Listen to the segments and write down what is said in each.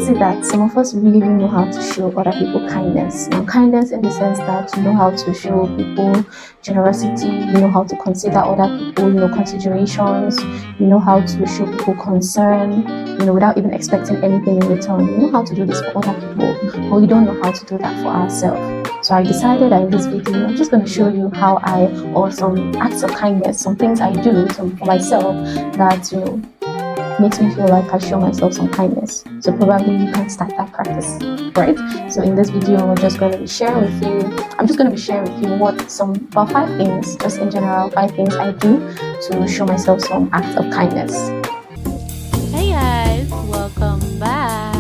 is it that some of us really know how to show other people kindness? Now, kindness in the sense that you know how to show people generosity, you know how to consider other people, considerations, you know how to show people concern, without even expecting anything in return. You know how to do this for other people, but we don't know how to do that for ourselves. So I decided that in this video, I'm just going to show you how or some acts of kindness, some things I do for myself that, makes me feel like I show myself some kindness. So probably you can start that practice, right? So in this video, I'm just going to be sharing with you about 5 things, just in general, 5 things I do to show myself some acts of kindness. Hey guys, welcome back.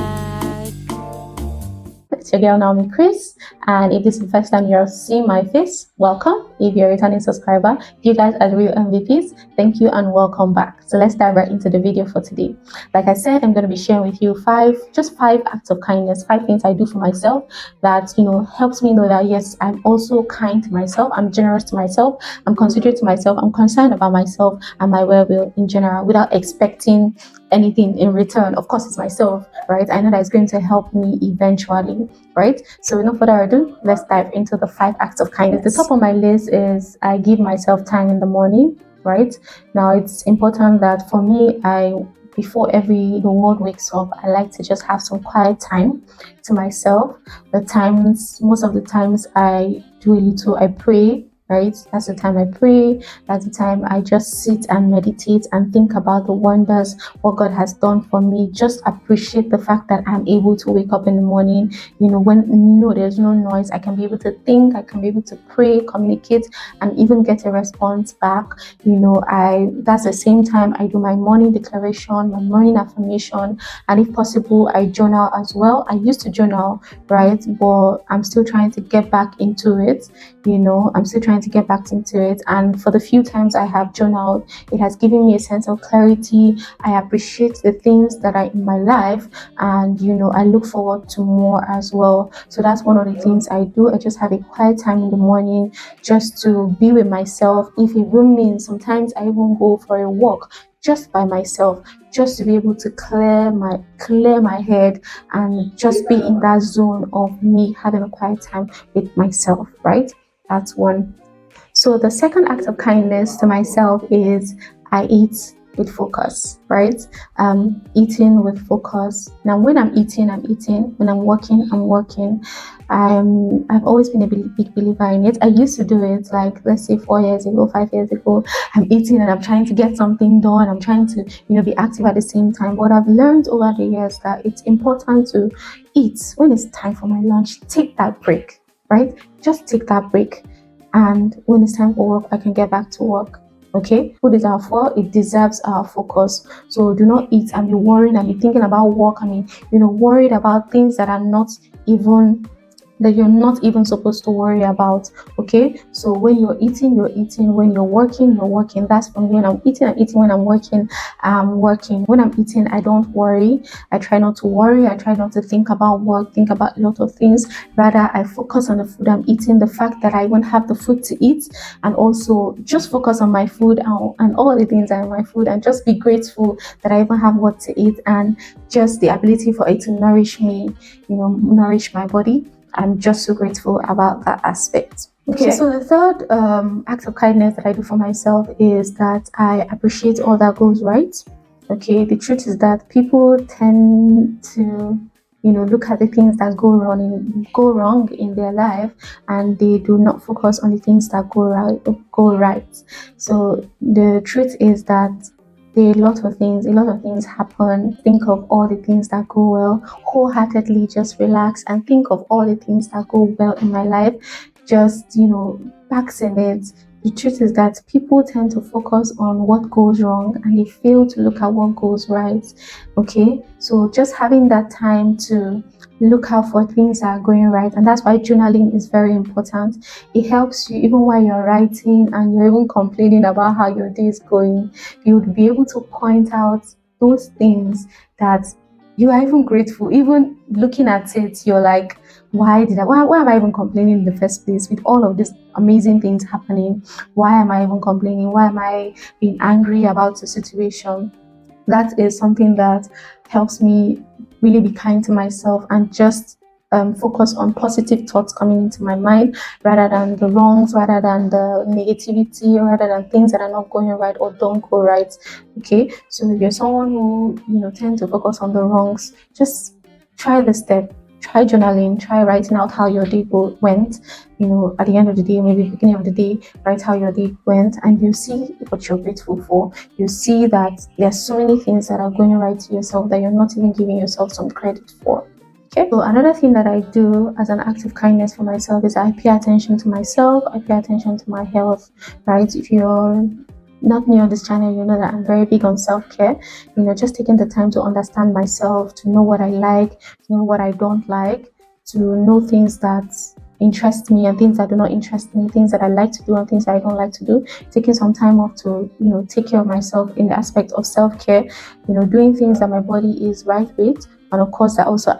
It's your girl Naomi Chris, and if this is the first time you're seeing my face, welcome. If you're a returning subscriber, you guys are the real MVPs. Thank you and welcome back. So let's dive right into the video for today. Like I said, I'm going to be sharing with you 5 acts of kindness, 5 things I do for myself that helps me know that yes, I'm also kind to myself, I'm generous to myself, I'm considerate to myself, I'm concerned about myself and my well-being in general without expecting anything in return. Of course, it's myself, right? I know that it's going to help me eventually, right? So with no further ado, let's dive into the 5 acts of kindness. The top of my list is I give myself time in the morning, right? Now it's important that for me, before the world wakes up, I like to just have some quiet time to myself. Most of the times I do a little, I pray, right? That's the time I pray. That's the time I just sit and meditate and think about the wonders, what God has done for me. Just appreciate the fact that I'm able to wake up in the morning, when there's no noise. I can be able to think, I can be able to pray, communicate, and even get a response back. That's the same time I do my morning declaration, my morning affirmation, and if possible, I journal as well. I used to journal, right? But I'm still trying to get back into it. And for the few times I have journaled, it has given me a sense of clarity. I appreciate the things that are in my life, and I look forward to more as well. So that's one of the things I do. I just have a quiet time in the morning just to be with myself. If it will mean sometimes I even go for a walk just by myself, just to be able to clear my head and just be in that zone of me having a quiet time with myself, right? That's one. So the second act of kindness to myself is I eat with focus, right? Eating with focus. Now, when I'm eating, I'm eating. When I'm working, I'm working. I've always been a big believer in it. I used to do it, like, let's say 4 years ago, 5 years ago. I'm eating and I'm trying to get something done. I'm trying to, be active at the same time. But I've learned over the years that it's important to eat when it's time for my lunch. Take that break, right? Just take that break. And when it's time for work, I can get back to work. Okay, food is our fault. It deserves our focus. So do not eat and be worrying and be thinking about work. Worried about things that you're not even supposed to worry about. Okay, so when you're eating, you're eating. When you're working, you're working. That's for me. When I'm eating, I'm eating. When I'm working, I'm working. When I'm eating, I don't worry. I try not to worry. I try not to think about work, think about a lot of things. Rather, I focus on the food I'm eating, the fact that I even have the food to eat, and also just focus on my food and all the things that are in my food, and just be grateful that I even have what to eat and just the ability for it to nourish me, nourish my body. I'm just so grateful about that aspect. Okay, so the third act of kindness that I do for myself is that I appreciate all that goes right. Okay, the truth is that people tend to look at the things that go wrong in their life, and they do not focus on the things that go right. So the truth is that a lot of things happen. Think of all the things that go well. Wholeheartedly just relax and think of all the things that go well in my life. Just, backs in it. The truth is that people tend to focus on what goes wrong and they fail to look at what goes right. Okay, so just having that time to look out for things that are going right, and that's why journaling is very important. It helps you even while you're writing and you're even complaining about how your day is going. You'll be able to point out those things that you are even grateful. Even looking at it, you're like, why am I even complaining in the first place with all of these amazing things happening? Why am I even complaining? Why am I being angry about the situation? That is something that helps me really be kind to myself and just focus on positive thoughts coming into my mind rather than the wrongs, rather than the negativity, rather than things that are not going right or don't go right. Okay, so if you're someone who tend to focus on the wrongs, just try the step. Try journaling, try writing out how your day went. At the end of the day, maybe beginning of the day, write how your day went, and you see what you're grateful for. You see that there's so many things that are going right to yourself that you're not even giving yourself some credit for. Okay. So another thing that I do as an act of kindness for myself is I pay attention to myself. I pay attention to my health. Right. If you're not new on this channel, you know that I'm very big on self-care. Just taking the time to understand myself, to know what I like, to know what I don't like, to know things that interest me and things that do not interest me, things that I like to do and things that I don't like to do. Taking some time off to take care of myself in the aspect of self-care, doing things that my body is right with. And of course, that also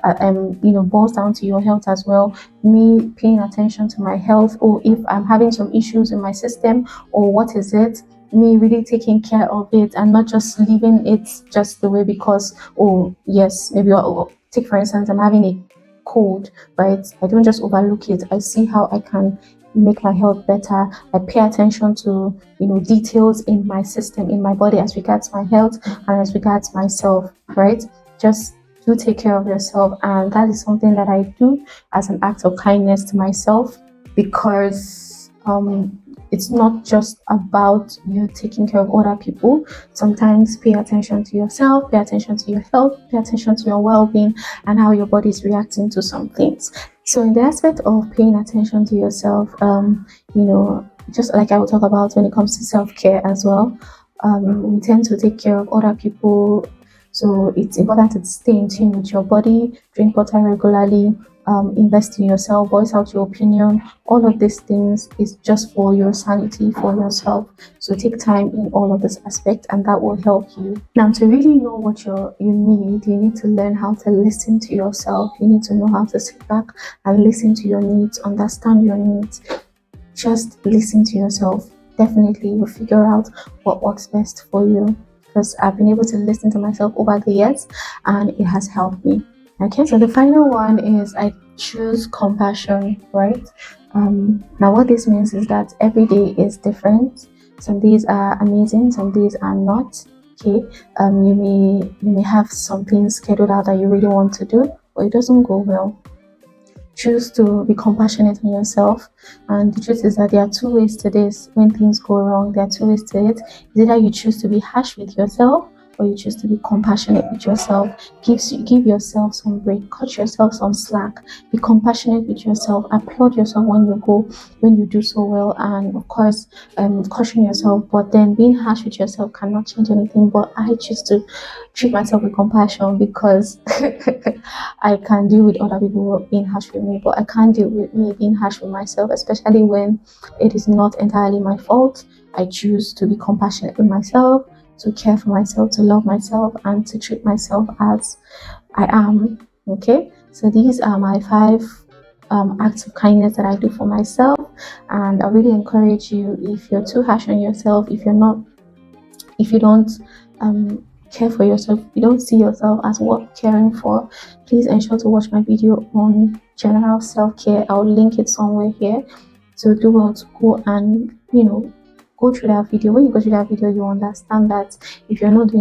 boils down to your health as well. Me paying attention to my health, or if I'm having some issues in my system, or what is it, me really taking care of it and not just leaving it just the way because, oh yes, maybe take for instance, I'm having a cold, right? I don't just overlook it. I see how I can make my health better. I pay attention to details in my system, in my body, as regards my health and as regards myself, right? Just do take care of yourself, and that is something that I do as an act of kindness to myself, because it's not just about you taking care of other people. Sometimes pay attention to yourself, pay attention to your health, pay attention to your well-being and how your body is reacting to some things. So in the aspect of paying attention to yourself, just like I will talk about when it comes to self-care as well, we tend to take care of other people. So it's important to stay in tune with your body, drink water regularly, invest in yourself, voice out your opinion. All of these things is just for your sanity, for yourself. So take time in all of this aspect, and that will help you. Now, to really know what you need to learn how to listen to yourself. You need to know how to sit back and listen to your needs, understand your needs. Just listen to yourself. Definitely, you'll figure out what works best for you, because I've been able to listen to myself over the years and it has helped me. Okay, so the final one is I choose compassion, right? Now, what this means is that every day is different. Some days are amazing, some days are not. Okay, you may have something scheduled out that you really want to do, but it doesn't go well. Choose to be compassionate on yourself. And the truth is that there are two ways to this. When things go wrong, there are two ways to it. It's either you choose to be harsh with yourself, or you choose to be compassionate with yourself. Give yourself some break, cut yourself some slack, be compassionate with yourself, applaud yourself when you do so well, and of course caution yourself. But then being harsh with yourself cannot change anything. But I choose to treat myself with compassion, because I can deal with other people being harsh with me, but I can't deal with me being harsh with myself, especially when it is not entirely my fault. I choose to be compassionate with myself, to care for myself, to love myself, and to treat myself as I am. Okay, so these are my 5 acts of kindness that I do for myself, and I really encourage you, if you're too harsh on yourself, if you don't care for yourself, you don't see yourself as worth caring for, please ensure to watch my video on general self-care. I'll link it somewhere here. So do well to go and go through that video. When you go through that video, you understand that if you're not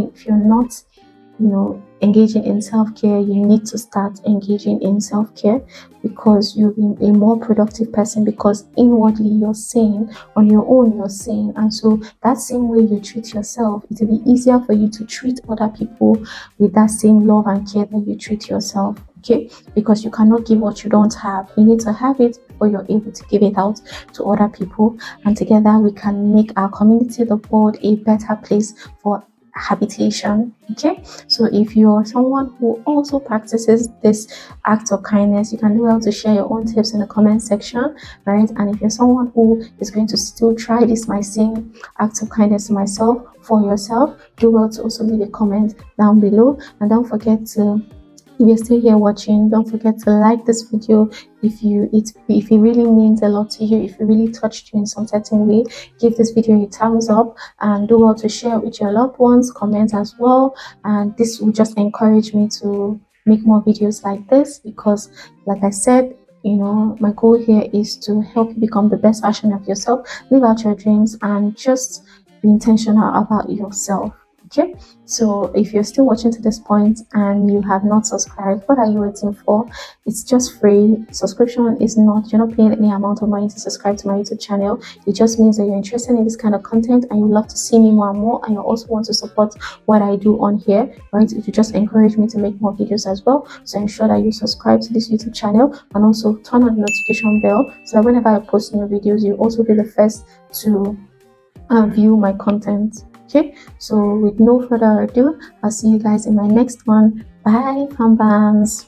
engaging in self-care, you need to start engaging in self-care, because you'll be a more productive person, because inwardly you're sane, on your own you're sane. And so that same way you treat yourself, it will be easier for you to treat other people with that same love and care that you treat yourself. Okay, because you cannot give what you don't have. You need to have it before you're able to give it out to other people, and together we can make our community, the world, a better place for habitation. Okay, so if you're someone who also practices this act of kindness, you can do well to share your own tips in the comment section, right? And if you're someone who is going to still try this my same act of kindness to myself for yourself, do well to also leave a comment down below. And don't forget to, if you're still here watching, don't forget to like this video. If it really means a lot to you, if it really touched you in some certain way, give this video a thumbs up, and do well to share it with your loved ones, comment as well, and this will just encourage me to make more videos like this, because like I said, my goal here is to help you become the best version of yourself, live out your dreams, and just be intentional about yourself. Okay, so if you're still watching to this point and you have not subscribed, what are you waiting for? It's just free. Subscription is not, you're not paying any amount of money to subscribe to my YouTube channel. It just means that you're interested in this kind of content and you love to see me more and more, and you also want to support what I do on here, right? It will just encourage me to make more videos as well. So ensure that you subscribe to this YouTube channel and also turn on the notification bell so that whenever I post new videos, you'll also be the first to view my content. Okay, so with no further ado, I'll see you guys in my next one. Bye, fam bams.